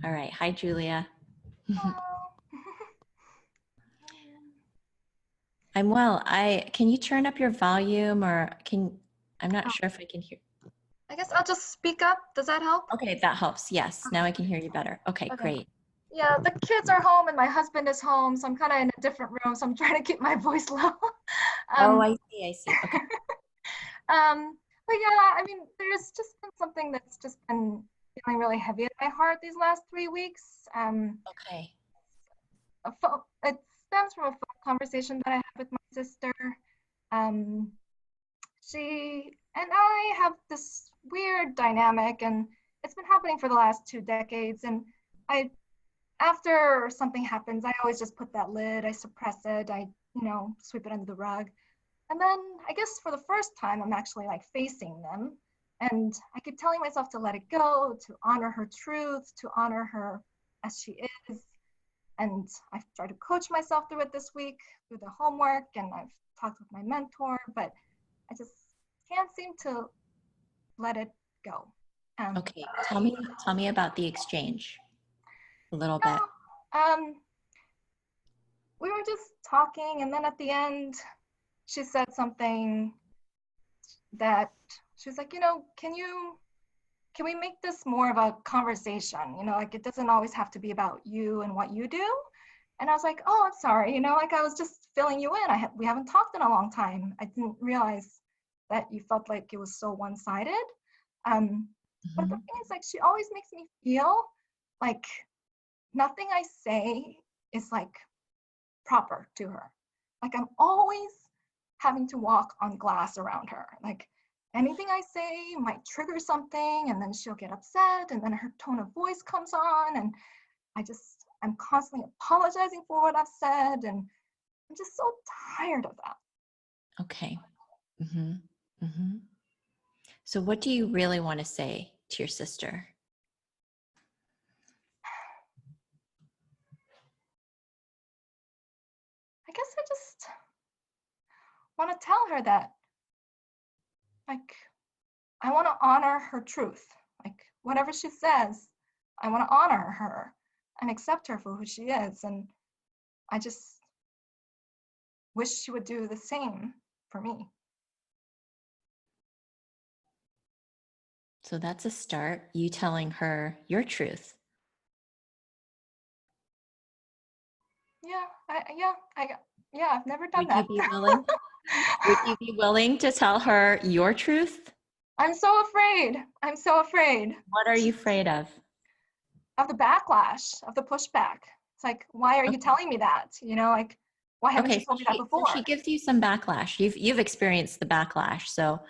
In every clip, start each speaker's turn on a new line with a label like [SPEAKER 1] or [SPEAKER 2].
[SPEAKER 1] All right. Hi, Julia. I'm well. Can you turn up your volume or I'm not
[SPEAKER 2] Oh,
[SPEAKER 1] sure if I can hear.
[SPEAKER 2] I guess I'll just speak up. Does that help?
[SPEAKER 1] Okay, that helps. Yes. Now I can hear you better. Okay,
[SPEAKER 2] Okay.
[SPEAKER 1] great.
[SPEAKER 2] Yeah, the kids are home and my husband is home, so I'm kind of in a different room, so I'm trying to keep my voice low.
[SPEAKER 1] Oh,
[SPEAKER 2] um,
[SPEAKER 1] I see. I see. Okay.
[SPEAKER 2] but yeah, I mean, there's just been something that's just been feeling really heavy in my heart these last 3 weeks.
[SPEAKER 1] Okay.
[SPEAKER 2] It stems from a phone conversation that I had with my sister. Um, she and I have this weird dynamic, and it's been happening for the last 2 decades. And I, after something happens, I always just put that lid, I suppress it, sweep it under the rug. And then I guess for the first time, I'm actually like facing them. And I keep telling myself to let it go, to honor her truth, to honor her as she is. And I've tried to coach myself through it this week through the homework, and I've talked with my mentor, but I just can't seem to let it go. Um,
[SPEAKER 1] Okay. Tell me about the exchange a little bit.
[SPEAKER 2] um, we were just talking, and then at the end, she said something that she was like, can we make this more of a conversation? Like it doesn't always have to be about you and what you do. And I was like, oh, I'm sorry. Like I was just filling you in. We haven't talked in a long time. I didn't realize that you felt like it was so one-sided. Um, but the
[SPEAKER 1] Mhm.
[SPEAKER 2] thing is, like, she always makes me feel like nothing I say is like proper to her. Like I'm always having to walk on glass around her. Like anything I say might trigger something, and then she'll get upset, and then her tone of voice comes on, and I'm constantly apologizing for what I've said, and I'm just so tired of that.
[SPEAKER 1] Okay. hmm hmm So what do you really want to say to your sister?
[SPEAKER 2] I guess I just want to tell her that, like, I want to honor her truth. Like, whatever she says, I want to honor her and accept her for who she is. And I just wish she would do the same for me.
[SPEAKER 1] So that's a start. You telling her your truth.
[SPEAKER 2] Yeah, I've never done
[SPEAKER 1] Would you
[SPEAKER 2] that.
[SPEAKER 1] be willing? Would you be willing to tell her your truth?
[SPEAKER 2] I'm so afraid. I'm so afraid
[SPEAKER 1] What are you afraid of?
[SPEAKER 2] of the backlash, of the pushback. It's like, why are you
[SPEAKER 1] Okay.
[SPEAKER 2] telling me that? Like, why haven't
[SPEAKER 1] Okay,
[SPEAKER 2] you told me that
[SPEAKER 1] so she
[SPEAKER 2] before?
[SPEAKER 1] gives you some backlash. You've experienced the backlash. So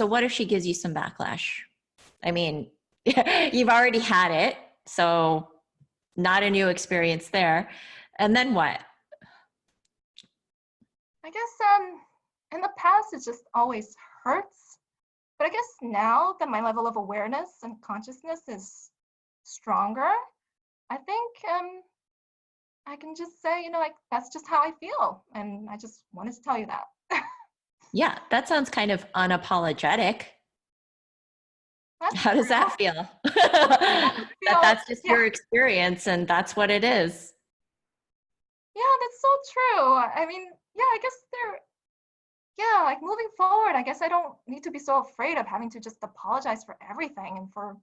[SPEAKER 1] what if she gives you some backlash? I mean, you've already had it, so not a new experience there. And then what?
[SPEAKER 2] I guess in the past it just always hurts. But I guess now that my level of awareness and consciousness is stronger, I think I can just say, like that's just how I feel. And I just wanted to tell you that.
[SPEAKER 1] Yeah, that sounds kind of unapologetic.
[SPEAKER 2] That's
[SPEAKER 1] How does
[SPEAKER 2] true.
[SPEAKER 1] that feel?
[SPEAKER 2] I
[SPEAKER 1] That
[SPEAKER 2] feel,
[SPEAKER 1] that's just
[SPEAKER 2] yeah,
[SPEAKER 1] your experience and that's what it is.
[SPEAKER 2] yeah, that's so true. I mean, yeah, I guess yeah, like moving forward, I guess I don't need to be so afraid of having to just apologize for everything and for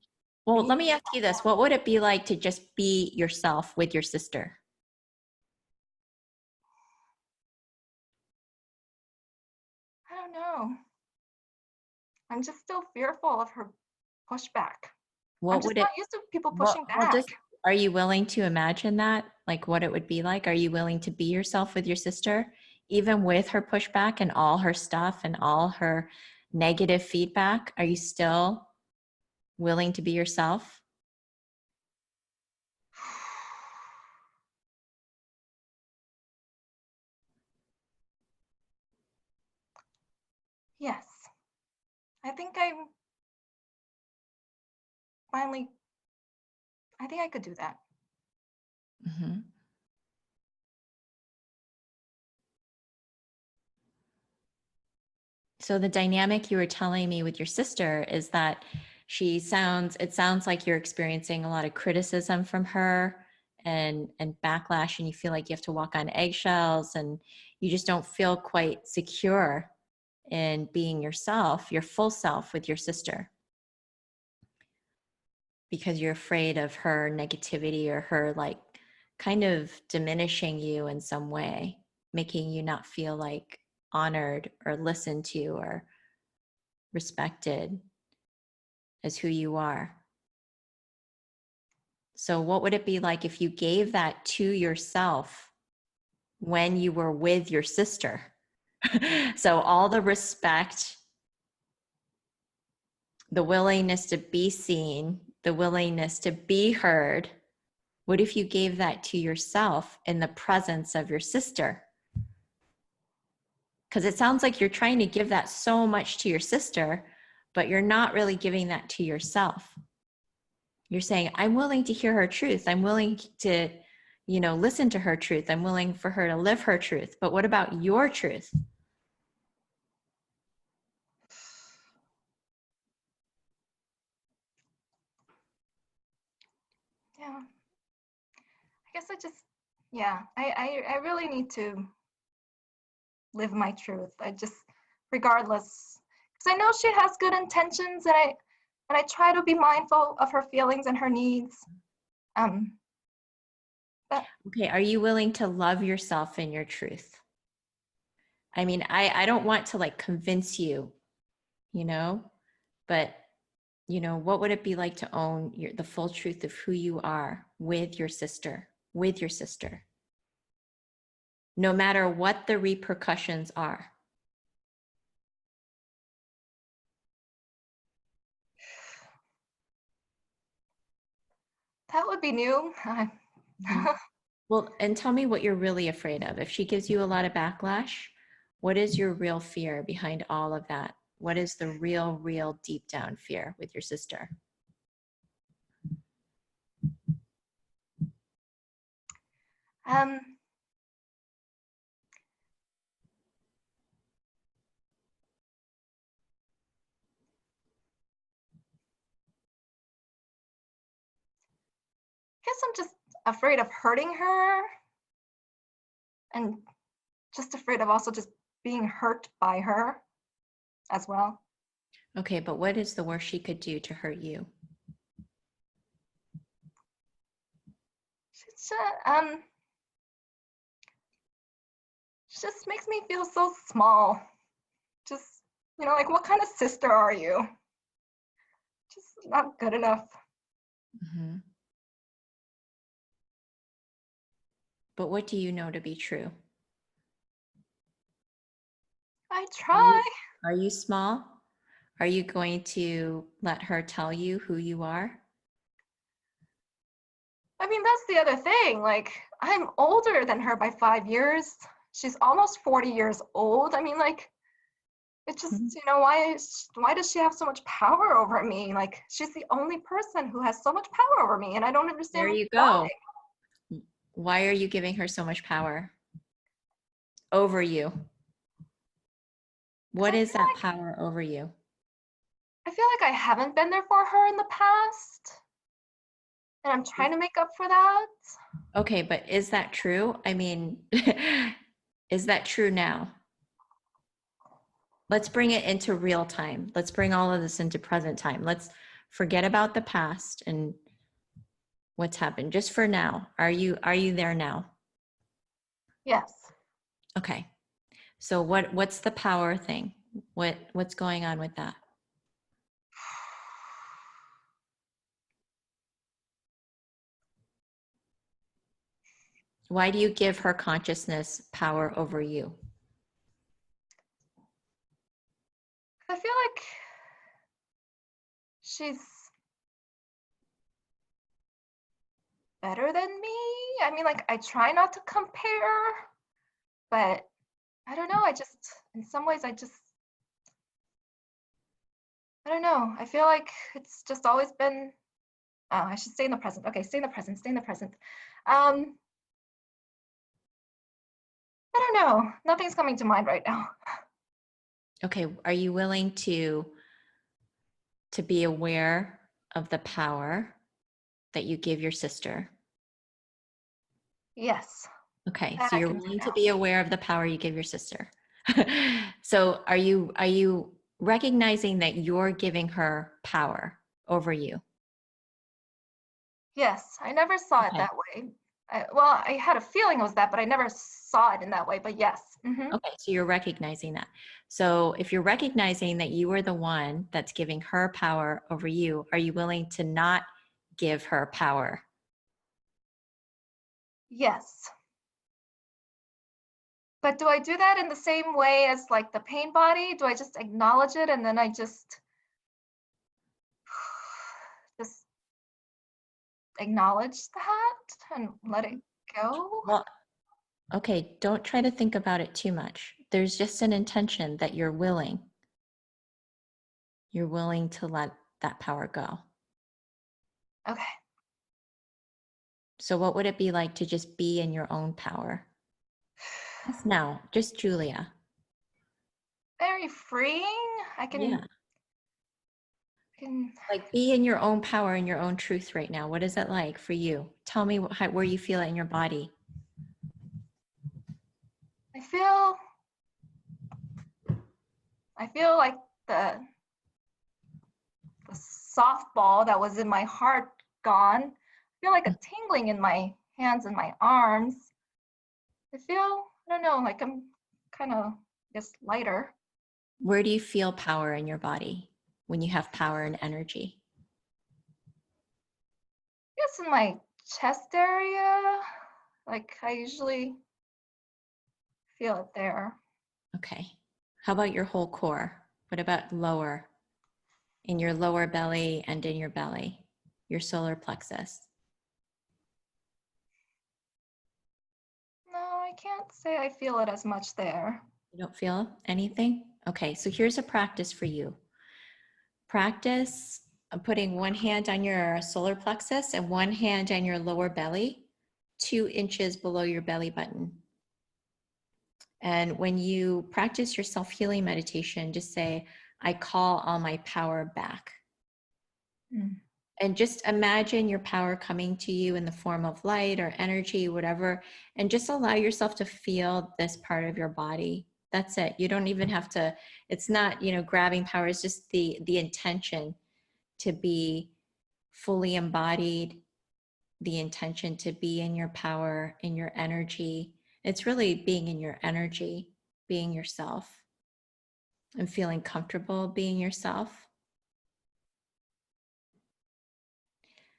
[SPEAKER 1] Well,
[SPEAKER 2] being,
[SPEAKER 1] let me ask you this. What would it be like to just be yourself with your sister?
[SPEAKER 2] I don't know. I'm just still fearful of her pushback. I'm
[SPEAKER 1] What
[SPEAKER 2] just
[SPEAKER 1] would
[SPEAKER 2] not
[SPEAKER 1] it,
[SPEAKER 2] used to people
[SPEAKER 1] what,
[SPEAKER 2] pushing
[SPEAKER 1] well,
[SPEAKER 2] back.
[SPEAKER 1] just, are you willing to imagine that? Like what it would be like? Are you willing to be yourself with your sister, even with her pushback and all her stuff and all her negative feedback? Are you still willing to be yourself?
[SPEAKER 2] Yes, I think I finally, I think I could do that.
[SPEAKER 1] Mhm. So the dynamic you were telling me with your sister is that It sounds like you're experiencing a lot of criticism from her and backlash, and you feel like you have to walk on eggshells, and you just don't feel quite secure in being yourself, your full self with your sister, because you're afraid of her negativity or her like kind of diminishing you in some way, making you not feel like honored or listened to or respected as who you are. So, what would it be like if you gave that to yourself when you were with your sister? So, all the respect, the willingness to be seen, the willingness to be heard. What if you gave that to yourself in the presence of your sister? Because it sounds like you're trying to give that so much to your sister, but you're not really giving that to yourself. You're saying, I'm willing to hear her truth. I'm willing to, listen to her truth. I'm willing for her to live her truth. But what about your truth?
[SPEAKER 2] Yeah. I guess yeah, I really need to live my truth. I just, regardless, because I know she has good intentions, and I try to be mindful of her feelings and her needs. Um, but
[SPEAKER 1] Okay, are you willing to love yourself in your truth? I mean, I don't want to like convince you, you know, but what would it be like to own the full truth of who you are with your sister, no matter what the repercussions are?
[SPEAKER 2] that would be new.
[SPEAKER 1] Mhm. Well, and tell me what you're really afraid of. If she gives you a lot of backlash, what is your real fear behind all of that? What is the real deep down fear with your sister?
[SPEAKER 2] um, I guess I'm just afraid of hurting her, and just afraid of also just being hurt by her as well.
[SPEAKER 1] Okay, but what is the worst she could do to hurt you?
[SPEAKER 2] She um, she just makes me feel so small. Just, like, what kind of sister are you? Just not good enough.
[SPEAKER 1] Mhm. But what do you know to be true?
[SPEAKER 2] I
[SPEAKER 1] Are
[SPEAKER 2] try.
[SPEAKER 1] you, are you small? Are you going to let her tell you who you are?
[SPEAKER 2] I mean, that's the other thing. Like, I'm older than her by 5 years. She's almost 40 years old. I mean, like, it just,
[SPEAKER 1] Mhm.
[SPEAKER 2] why does she have so much power over me? Like, she's the only person who has so much power over me, and I don't
[SPEAKER 1] There
[SPEAKER 2] understand
[SPEAKER 1] you
[SPEAKER 2] why.
[SPEAKER 1] go. Why are you giving her so much power over you?
[SPEAKER 2] Because
[SPEAKER 1] What is that power over you?
[SPEAKER 2] I feel like I haven't been there for her in the past, and I'm trying to make up for that.
[SPEAKER 1] Okay, but is that true? I mean, is that true now? Let's bring it into real time. Let's bring all of this into present time. Let's forget about the past and what's happened just for now. Are you there now?
[SPEAKER 2] Yes.
[SPEAKER 1] Okay. So what's the power thing? What's going on with that? Why do you give her consciousness power over you?
[SPEAKER 2] I feel like she's better than me. I mean, like, I try not to compare, but I don't know. In some ways, I don't know. I feel like it's just always been, oh, I should stay in the present. Okay, stay in the present, stay in the present. Um, I don't know. Nothing's coming to mind right now.
[SPEAKER 1] Okay, are you willing to to be aware of the power that you give your sister.
[SPEAKER 2] Yes,
[SPEAKER 1] Okay,
[SPEAKER 2] that
[SPEAKER 1] so
[SPEAKER 2] I
[SPEAKER 1] you're
[SPEAKER 2] can do
[SPEAKER 1] willing to
[SPEAKER 2] now.
[SPEAKER 1] be aware of the power you give your sister. So are you recognizing that you're giving her power over you?
[SPEAKER 2] Yes, I never saw it
[SPEAKER 1] Okay.
[SPEAKER 2] that way. Well, I had a feeling it was that, but I never saw it in that way. But yes.
[SPEAKER 1] Okay, so you're recognizing that. So if you're recognizing that you are the one that's giving her power over you, are you willing to not give her power?
[SPEAKER 2] Yes. But do I do that in the same way as like the pain body? Do I just acknowledge it and then I just acknowledge that and let it go?
[SPEAKER 1] Well, okay, don't try to think about it too much. There's just an intention that you're willing. You're willing to let that power go.
[SPEAKER 2] Okay.
[SPEAKER 1] So what would it be like to just be in your own power? Yes, now, just Julia.
[SPEAKER 2] Very freeing.
[SPEAKER 1] Yeah.
[SPEAKER 2] I can
[SPEAKER 1] Like be in your own power and your own truth right now. What is it like for you? Tell me where you feel it in your body.
[SPEAKER 2] I feel I feel like the softball that was in my heart gone. I feel like a tingling in my hands and my arms. I don't know, like I'm kind of just lighter.
[SPEAKER 1] Where do you feel power in your body when you have power and energy?
[SPEAKER 2] I guess in my chest area, like I usually feel it there.
[SPEAKER 1] Okay. How about your whole core? What about lower, in your lower belly and in your belly, your solar plexus?
[SPEAKER 2] No, I can't say I feel it as much there.
[SPEAKER 1] You don't feel anything? Okay, so here's a practice for you. Practice putting one hand on your solar plexus and one hand on your lower belly, 2 inches below your belly button. And when you practice your self-healing meditation, just say, I call all my power back.
[SPEAKER 2] Mm.
[SPEAKER 1] And just imagine your power coming to you in the form of light or energy, whatever, and just allow yourself to feel this part of your body. That's it. You don't even have to, it's not, grabbing power, it's just the intention to be fully embodied, the intention to be in your power, in your energy. It's really being in your energy, being yourself, and feeling comfortable being yourself.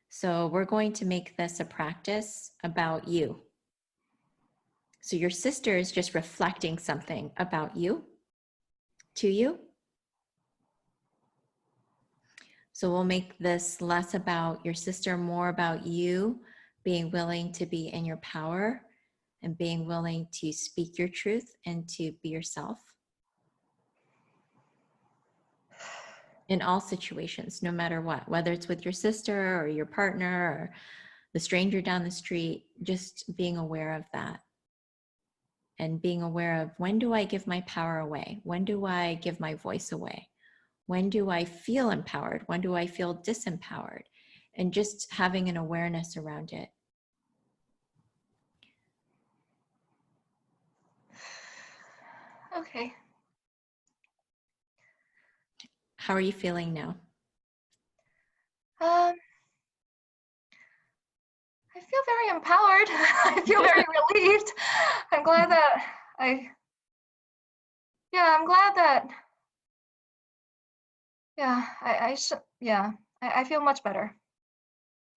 [SPEAKER 1] So we're going to make this a practice about you. So your sister is just reflecting something about you to you. So we'll make this less about your sister, more about you being willing to be in your power and being willing to speak your truth and to be yourself in all situations, no matter what, whether it's with your sister or your partner or the stranger down the street, just being aware of that. And being aware of, when do I give my power away? When do I give my voice away? When do I feel empowered? When do I feel disempowered? And just having an awareness around it.
[SPEAKER 2] Okay.
[SPEAKER 1] How are you feeling now?
[SPEAKER 2] Um, I feel very empowered. I feel very relieved. I'm glad that I, yeah, I'm glad that, yeah, I should, yeah, I feel much better.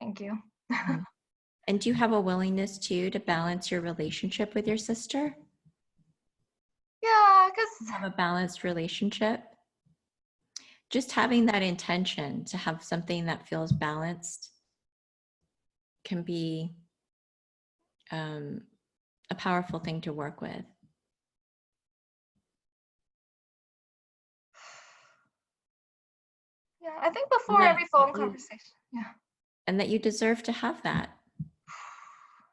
[SPEAKER 2] Thank you.
[SPEAKER 1] Mhm. And do you have a willingness too to balance your relationship with your sister?
[SPEAKER 2] Yeah, because
[SPEAKER 1] Have a balanced relationship? Just having that intention to have something that feels balanced can be um, a powerful thing to work with.
[SPEAKER 2] yeah, I think
[SPEAKER 1] And
[SPEAKER 2] before
[SPEAKER 1] that,
[SPEAKER 2] every
[SPEAKER 1] that
[SPEAKER 2] phone
[SPEAKER 1] you
[SPEAKER 2] conversation. Yeah.
[SPEAKER 1] and that you deserve to have that.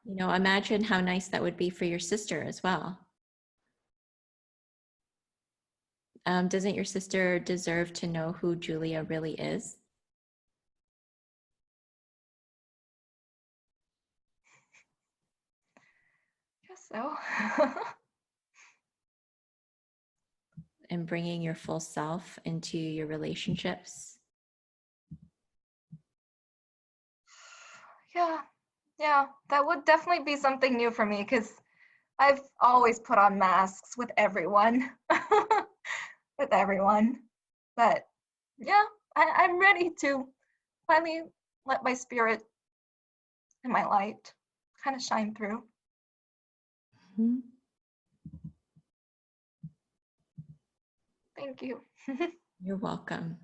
[SPEAKER 1] Imagine how nice that would be for your sister as well. Doesn't your sister deserve to know who Julia really is?
[SPEAKER 2] Guess so.
[SPEAKER 1] And bringing your full self into your relationships?
[SPEAKER 2] Yeah, that would definitely be something new for me because I've always put on masks with everyone. With everyone. But yeah, I'm ready to finally let my spirit and my light kind of shine through.
[SPEAKER 1] Mhm.
[SPEAKER 2] Thank you.
[SPEAKER 1] You're welcome.